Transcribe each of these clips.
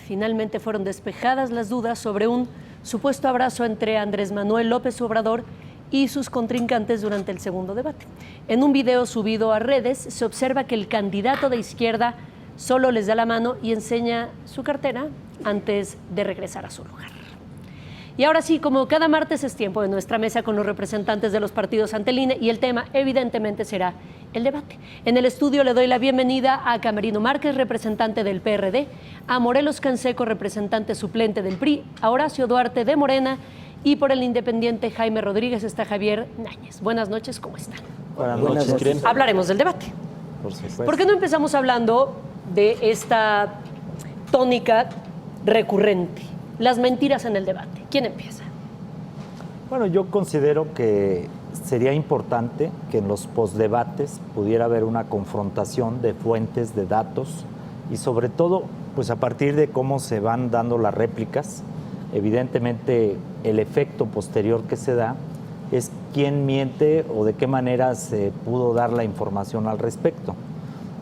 Finalmente fueron despejadas las dudas sobre un supuesto abrazo entre Andrés Manuel López Obrador y sus contrincantes durante el segundo debate. En un video subido a redes se observa que el candidato de izquierda solo les da la mano y enseña su cartera antes de regresar a su lugar. Y ahora sí, como cada martes es tiempo de nuestra mesa con los representantes de los partidos ante el INE y el tema evidentemente será el debate. En el estudio le doy la bienvenida a Camerino Márquez, representante del PRD, a Morelos Canseco, representante suplente del PRI, a Horacio Duarte de Morena y por el independiente Jaime Rodríguez está Javier Náñez. Buenas noches, ¿cómo están? Buenas noches. Hablaremos del debate. Por supuesto. ¿Por qué no empezamos hablando de esta tónica recurrente? Las mentiras en el debate. ¿Quién empieza? Bueno, yo considero que sería importante que en los postdebates pudiera haber una confrontación de fuentes, de datos y sobre todo, pues a partir de cómo se van dando las réplicas, evidentemente el efecto posterior que se da es quién miente o de qué manera se pudo dar la información al respecto.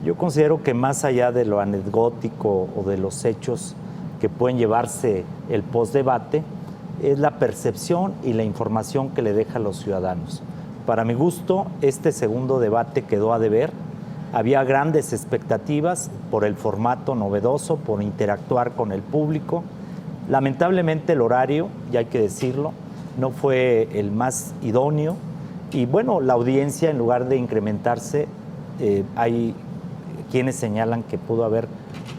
Yo considero que más allá de lo anecdótico o de los hechos que pueden llevarse el postdebate, es la percepción y la información que le deja a los ciudadanos. Para mi gusto, este segundo debate quedó a deber. Había grandes expectativas por el formato novedoso, por interactuar con el público. Lamentablemente el horario, ya hay que decirlo, no fue el más idóneo. Y bueno, la audiencia, en lugar de incrementarse, hay quienes señalan que pudo haber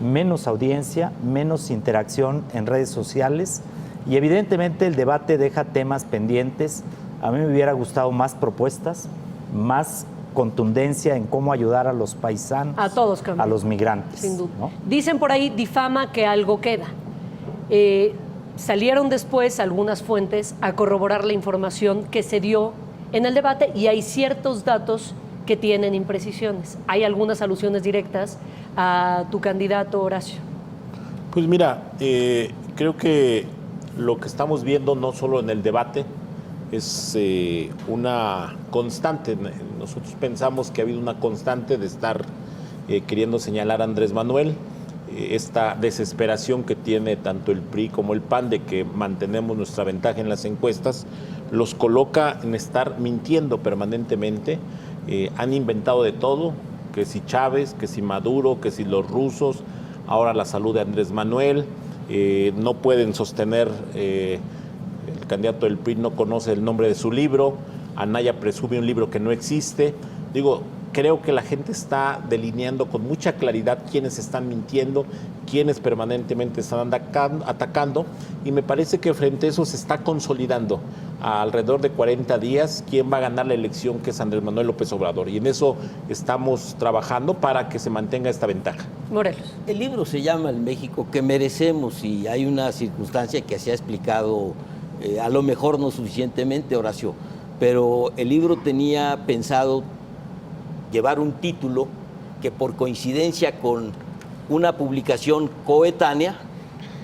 menos audiencia, menos interacción en redes sociales y evidentemente el debate deja temas pendientes. A mí me hubiera gustado más propuestas, más contundencia en cómo ayudar a los paisanos, a todos, a los migrantes. Sin duda. ¿No? Dicen por ahí, difama que algo queda. Salieron después algunas fuentes a corroborar la información que se dio en el debate y hay ciertos datos que tienen imprecisiones. Hay algunas alusiones directas a tu candidato, Horacio. Pues mira, creo que lo que estamos viendo no solo en el debate es una constante. Nosotros pensamos que ha habido una constante de estar queriendo señalar a Andrés Manuel, esta desesperación que tiene tanto el PRI como el PAN de que mantenemos nuestra ventaja en las encuestas, los coloca en estar mintiendo permanentemente. Han inventado de todo, que si Chávez, que si Maduro, que si los rusos, ahora la salud de Andrés Manuel, no pueden sostener, el candidato del PRI no conoce el nombre de su libro, Anaya presume un libro que no existe. Digo, creo que la gente está delineando con mucha claridad quiénes están mintiendo, quiénes permanentemente están atacando, y me parece que frente a eso se está consolidando a alrededor de 40 días quién va a ganar la elección, que es Andrés Manuel López Obrador, y en eso estamos trabajando para que se mantenga esta ventaja. Morelos. El libro se llama El México que merecemos y hay una circunstancia que se ha explicado a lo mejor no suficientemente, Horacio, pero el libro tenía pensado llevar un título que por coincidencia con una publicación coetánea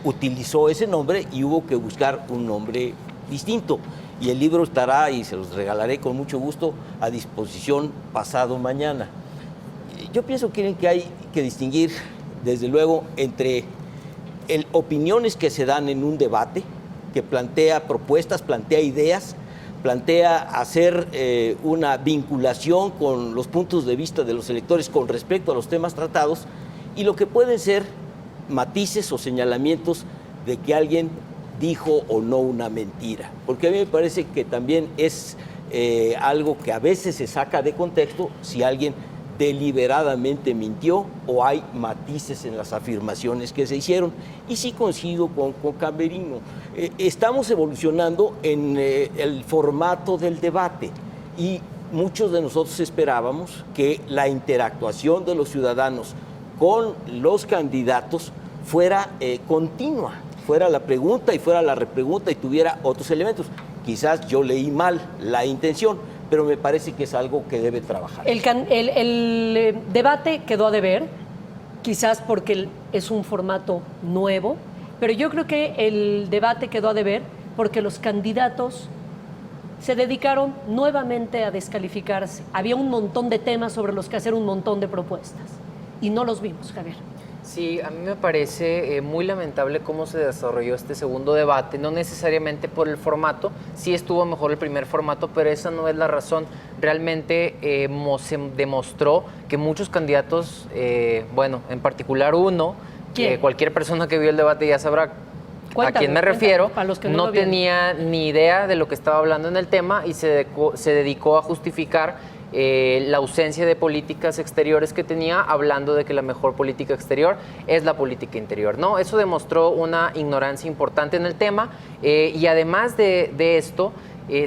utilizó ese nombre y hubo que buscar un nombre distinto. Y el libro estará, y se los regalaré con mucho gusto, a disposición pasado mañana. Yo pienso que hay que distinguir, desde luego, entre opiniones que se dan en un debate, que plantea propuestas, plantea ideas, plantea hacer una vinculación con los puntos de vista de los electores con respecto a los temas tratados, y lo que pueden ser matices o señalamientos de que alguien dijo o no una mentira. Porque a mí me parece que también es algo que a veces se saca de contexto si alguien deliberadamente mintió o hay matices en las afirmaciones que se hicieron. Y sí coincido con Camerino. Estamos evolucionando en el formato del debate y muchos de nosotros esperábamos que la interactuación de los ciudadanos con los candidatos fuera continua, fuera la pregunta y fuera la repregunta y tuviera otros elementos. Quizás yo leí mal la intención, pero me parece que es algo que debe trabajar. El debate quedó a deber, quizás porque es un formato nuevo, pero yo creo que el debate quedó a deber porque los candidatos se dedicaron nuevamente a descalificarse. Había un montón de temas sobre los que hacer un montón de propuestas y no los vimos, Javier. Sí, a mí me parece muy lamentable cómo se desarrolló este segundo debate, no necesariamente por el formato, sí estuvo mejor el primer formato, pero esa no es la razón. Realmente se demostró que muchos candidatos, bueno, en particular uno, cualquier persona que vio el debate ya sabrá a quién me refiero, para los que no lo vieron. tenía ni idea de lo que estaba hablando en el tema y se dedicó a justificar la ausencia de políticas exteriores que tenía, hablando de que la mejor política exterior es la política interior. No, eso demostró una ignorancia importante en el tema y además de esto,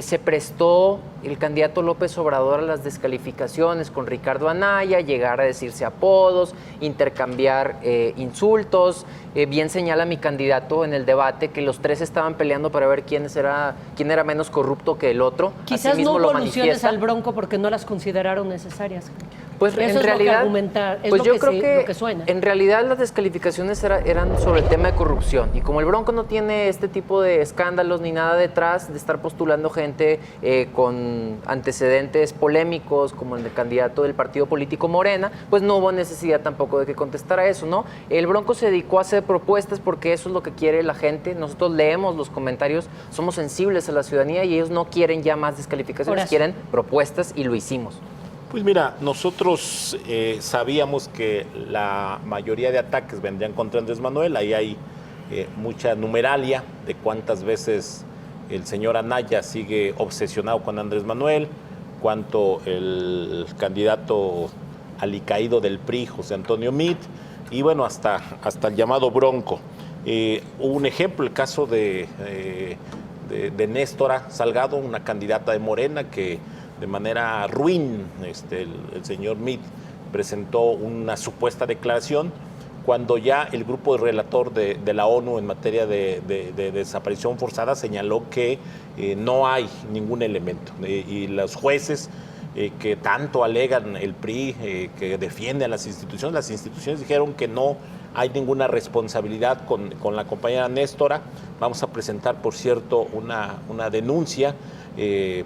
se prestó el candidato López Obrador a las descalificaciones con Ricardo Anaya, llegar a decirse apodos, intercambiar insultos. Bien señala mi candidato en el debate que los tres estaban peleando para ver quién era menos corrupto que el otro. Quizás Asimismo, no lo hubo alusiones manifiesta. al Bronco porque no las consideraron necesarias. Pues Eso en es realidad, lo yo que creo que lo que suena. en realidad las descalificaciones eran sobre el tema de corrupción y como el Bronco no tiene este tipo de escándalos ni nada detrás de estar postulando gente con antecedentes polémicos como el del candidato del partido político Morena, pues no hubo necesidad tampoco de que contestara eso, ¿no? El Bronco se dedicó a hacer propuestas porque eso es lo que quiere la gente. Nosotros leemos los comentarios, somos sensibles a la ciudadanía y ellos no quieren ya más descalificaciones, Horacio. quieren propuestas y lo hicimos. Pues mira, nosotros sabíamos que la mayoría de ataques vendrían contra Andrés Manuel. Ahí hay mucha numeralia de cuántas veces el señor Anaya sigue obsesionado con Andrés Manuel, cuánto el candidato alicaído del PRI, José Antonio Meade, y bueno, hasta el llamado Bronco. Hubo un ejemplo, el caso de Néstora Salgado, una candidata de Morena que de manera ruin, el señor Meade presentó una supuesta declaración cuando ya el grupo de relator de la ONU en materia de desaparición forzada señaló que no hay ningún elemento. Y los jueces que tanto alegan el PRI, que defienden las instituciones dijeron que no hay ninguna responsabilidad con la compañera Néstora. Vamos a presentar, por cierto, una denuncia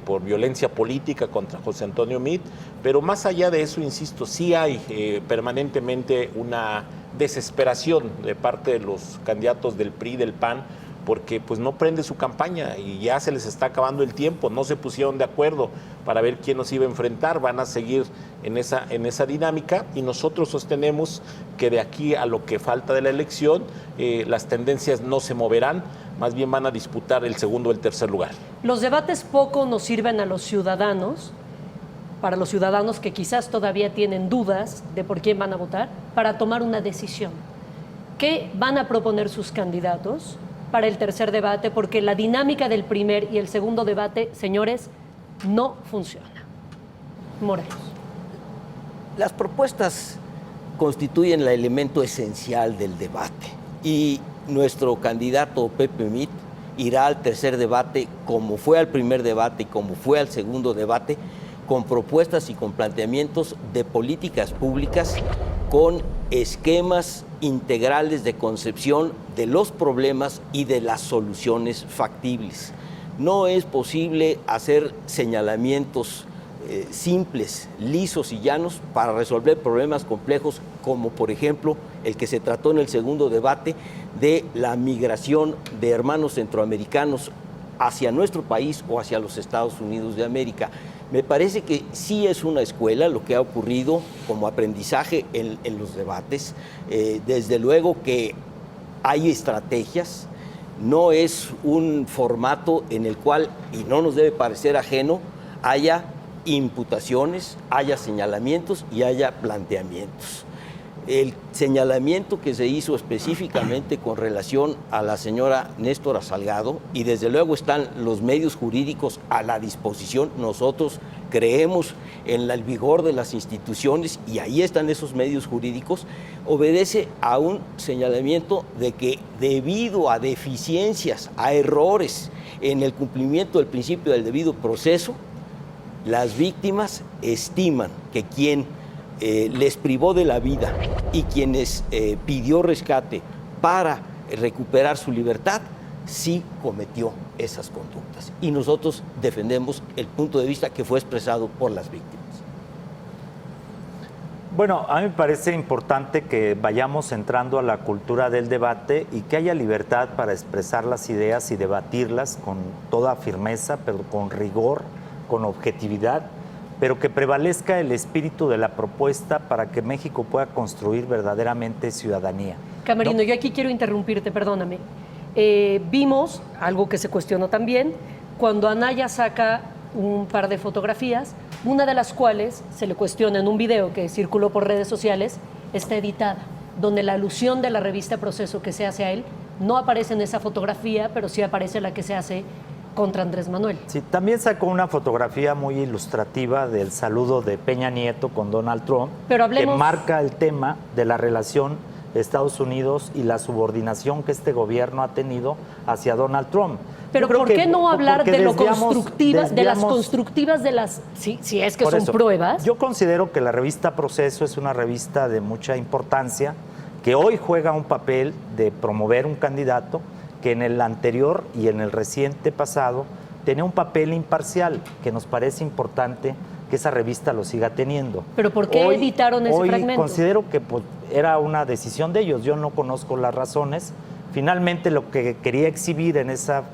por violencia política contra José Antonio Meade, pero más allá de eso, insisto, sí hay permanentemente una desesperación de parte de los candidatos del PRI y del PAN, porque pues no prende su campaña y ya se les está acabando el tiempo, no se pusieron de acuerdo para ver quién nos iba a enfrentar, van a seguir en esa dinámica y nosotros sostenemos que de aquí a lo que falta de la elección las tendencias no se moverán, más bien van a disputar el segundo o el tercer lugar. Los debates poco nos sirven a los ciudadanos, para los ciudadanos que quizás todavía tienen dudas de por quién van a votar, para tomar una decisión. ¿Qué van a proponer sus candidatos para el tercer debate? Porque la dinámica del primer y el segundo debate, señores, no funciona. Morelos. Las propuestas constituyen el elemento esencial del debate y nuestro candidato Pepe Meade irá al tercer debate como fue al primer debate y como fue al segundo debate, con propuestas y con planteamientos de políticas públicas, con esquemas integrales de concepción de los problemas y de las soluciones factibles. No es posible hacer señalamientos simples, lisos y llanos para resolver problemas complejos como por ejemplo el que se trató en el segundo debate de la migración de hermanos centroamericanos hacia nuestro país o hacia los Estados Unidos de América. Me parece que sí es una escuela lo que ha ocurrido como aprendizaje en los debates. Desde luego que hay estrategias, no es un formato en el cual, y no nos debe parecer ajeno, haya imputaciones, haya señalamientos y haya planteamientos. El señalamiento que se hizo específicamente con relación a la señora Néstora Salgado, y desde luego están los medios jurídicos a la disposición, nosotros creemos en el vigor de las instituciones y ahí están esos medios jurídicos, obedece a un señalamiento de que debido a deficiencias, a errores en el cumplimiento del principio del debido proceso, las víctimas estiman que quien les privó de la vida y quienes pidió rescate para recuperar su libertad, sí cometió esas conductas. Y nosotros defendemos el punto de vista que fue expresado por las víctimas. Bueno, a mí me parece importante que vayamos entrando a la cultura del debate y que haya libertad para expresar las ideas y debatirlas con toda firmeza, pero con rigor, con objetividad, pero que prevalezca el espíritu de la propuesta para que México pueda construir verdaderamente ciudadanía. Camarino, ¿No? yo aquí quiero interrumpirte, perdóname. Vimos algo que se cuestionó también cuando Anaya saca un par de fotografías, una de las cuales se le cuestiona en un video que circuló por redes sociales, está editada, donde la alusión de la revista Proceso que se hace a él no aparece en esa fotografía, pero sí aparece la que se hace contra Andrés Manuel. Sí, también sacó una fotografía muy ilustrativa del saludo de Peña Nieto con Donald Trump, Pero hablemos... que marca el tema de la relación de Estados Unidos y la subordinación que este gobierno ha tenido hacia Donald Trump. Pero ¿por qué no hablar de lo constructivas, de las constructivas de las, si es que son pruebas? Yo considero que la revista Proceso es una revista de mucha importancia, que hoy juega un papel de promover un candidato que en el anterior y en el reciente pasado tenía un papel imparcial, que nos parece importante que esa revista lo siga teniendo. ¿Pero por qué editaron ese fragmento? Considero que pues, era una decisión de ellos, yo no conozco las razones. Finalmente lo que quería exhibir en esa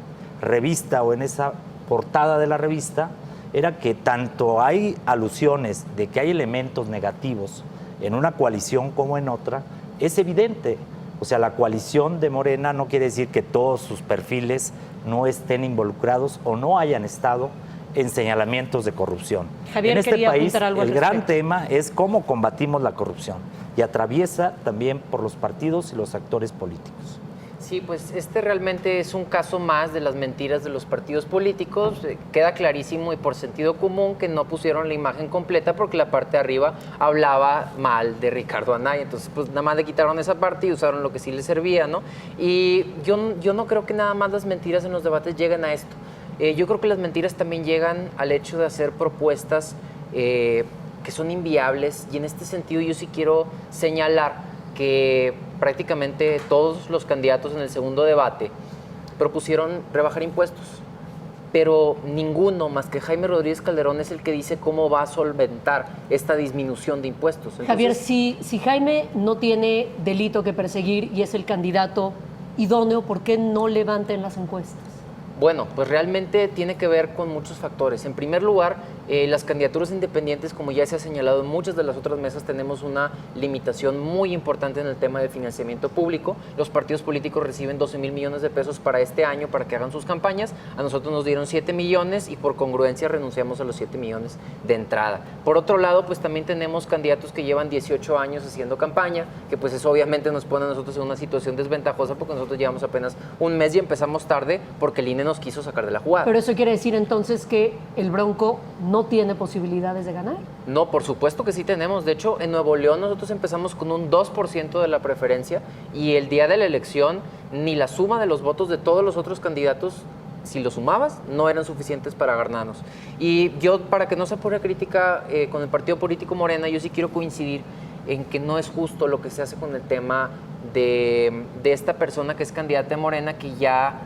revista o en esa portada de la revista era que tanto hay alusiones de que hay elementos negativos en una coalición como en otra, es evidente. O sea, la coalición de Morena no quiere decir que todos sus perfiles no estén involucrados o no hayan estado en señalamientos de corrupción. Javier, en este quería país, apuntar algo al el gran respecto. tema es cómo combatimos la corrupción y atraviesa también por los partidos y los actores políticos. Sí, pues este realmente es un caso más de las mentiras de los partidos políticos. Queda clarísimo y por sentido común que no pusieron la imagen completa porque la parte de arriba hablaba mal de Ricardo Anaya. Entonces, pues nada más le quitaron esa parte y usaron lo que sí les servía, ¿no? Y yo no creo que nada más las mentiras en los debates lleguen a esto. Yo creo que las mentiras también llegan al hecho de hacer propuestas que son inviables, y en este sentido yo sí quiero señalar que prácticamente todos los candidatos en el segundo debate propusieron rebajar impuestos, pero ninguno más que Jaime Rodríguez Calderón es el que dice cómo va a solventar esta disminución de impuestos. Entonces, Javier, si Jaime no tiene delito que perseguir y es el candidato idóneo, ¿por qué no levanta en las encuestas? Bueno, pues realmente tiene que ver con muchos factores. En primer lugar, las candidaturas independientes, como ya se ha señalado en muchas de las otras mesas, tenemos una limitación muy importante en el tema de financiamiento público. Los partidos políticos reciben 12,000 millones de pesos para este año para que hagan sus campañas. A nosotros nos dieron 7 millones y por congruencia renunciamos a los 7 millones de entrada. Por otro lado, pues también tenemos candidatos que llevan 18 años haciendo campaña, que pues eso obviamente nos pone a nosotros en una situación desventajosa porque nosotros llevamos apenas un mes y empezamos tarde porque el INE nos quiso sacar de la jugada. Pero eso quiere decir entonces que el Bronco no tiene posibilidades de ganar. No, por supuesto que sí tenemos. De hecho, en Nuevo León nosotros empezamos con un 2% de la preferencia y el día de la elección ni la suma de los votos de todos los otros candidatos, si lo sumabas, no eran suficientes para ganarnos. Y yo, para que no sea pura crítica con el partido político Morena, yo sí quiero coincidir en que no es justo lo que se hace con el tema de esta persona que es candidata de Morena, que ya...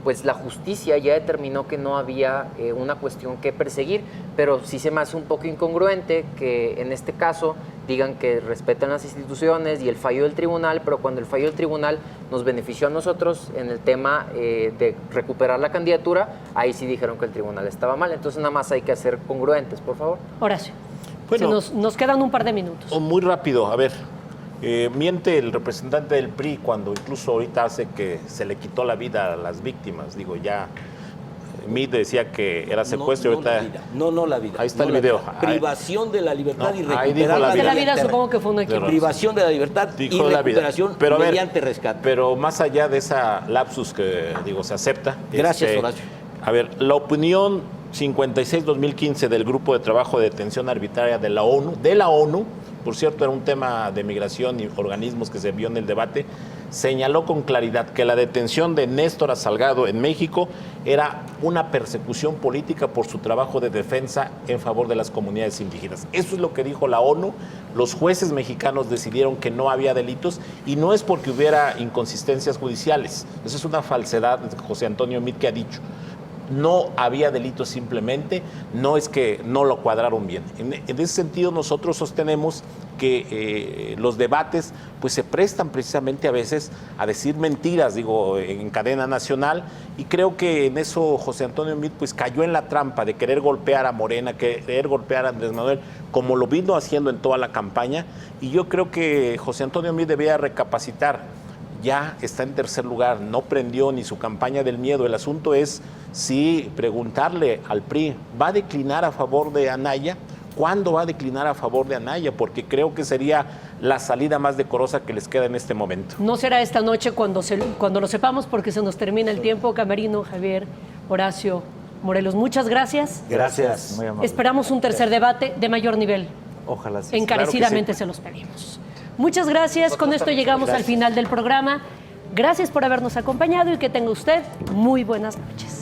pues la justicia ya determinó que no había una cuestión que perseguir, pero sí se me hace un poco incongruente que en este caso digan que respetan las instituciones y el fallo del tribunal, pero cuando el fallo del tribunal nos benefició a nosotros en el tema de recuperar la candidatura, ahí sí dijeron que el tribunal estaba mal. Entonces nada más hay que ser congruentes, por favor. Horacio, Bueno, nos quedan un par de minutos. Muy rápido, a ver. Miente el representante del PRI cuando incluso ahorita hace que se le quitó la vida a las víctimas. Digo, ya Mid decía que era secuestro. No la vida. Ahí está el video. Privación de la libertad y ahí dijo recuperar la de vida. la vida supongo que fue un equipo. Privación de la libertad Dijo y la vida. recuperación Pero, a ver, mediante rescate. Pero más allá de esa lapsus que, digo, se acepta. Gracias, Horacio. A ver, la opinión 56-2015 del Grupo de Trabajo de Detención Arbitraria de la ONU, por cierto, era un tema de migración y organismos que se vio en el debate, señaló con claridad que la detención de Néstor Salgado en México era una persecución política por su trabajo de defensa en favor de las comunidades indígenas. Eso es lo que dijo la ONU. Los jueces mexicanos decidieron que no había delitos y no es porque hubiera inconsistencias judiciales. Esa es una falsedad de José Antonio Meade que ha dicho. no había delito simplemente, no es que no lo cuadraron bien. En ese sentido nosotros sostenemos que los debates pues se prestan precisamente a veces a decir mentiras, digo, en cadena nacional, y creo que en eso José Antonio Meade pues cayó en la trampa de querer golpear a Morena, querer golpear a Andrés Manuel, como lo vino haciendo en toda la campaña, y yo creo que José Antonio Meade debía recapacitar. Ya está en tercer lugar, no prendió ni su campaña del miedo. El asunto es si preguntarle al PRI, ¿va a declinar a favor de Anaya? ¿Cuándo va a declinar a favor de Anaya? Porque creo que sería la salida más decorosa que les queda en este momento. No será esta noche cuando lo sepamos, porque se nos termina el tiempo. Camerino, Javier, Horacio, Morelos, muchas gracias. Gracias, muy amable. Esperamos un tercer debate de mayor nivel. Ojalá sí. Encarecidamente Claro que sí. se los pedimos. Muchas gracias. Con esto llegamos al final del programa. Gracias por habernos acompañado y que tenga usted muy buenas noches.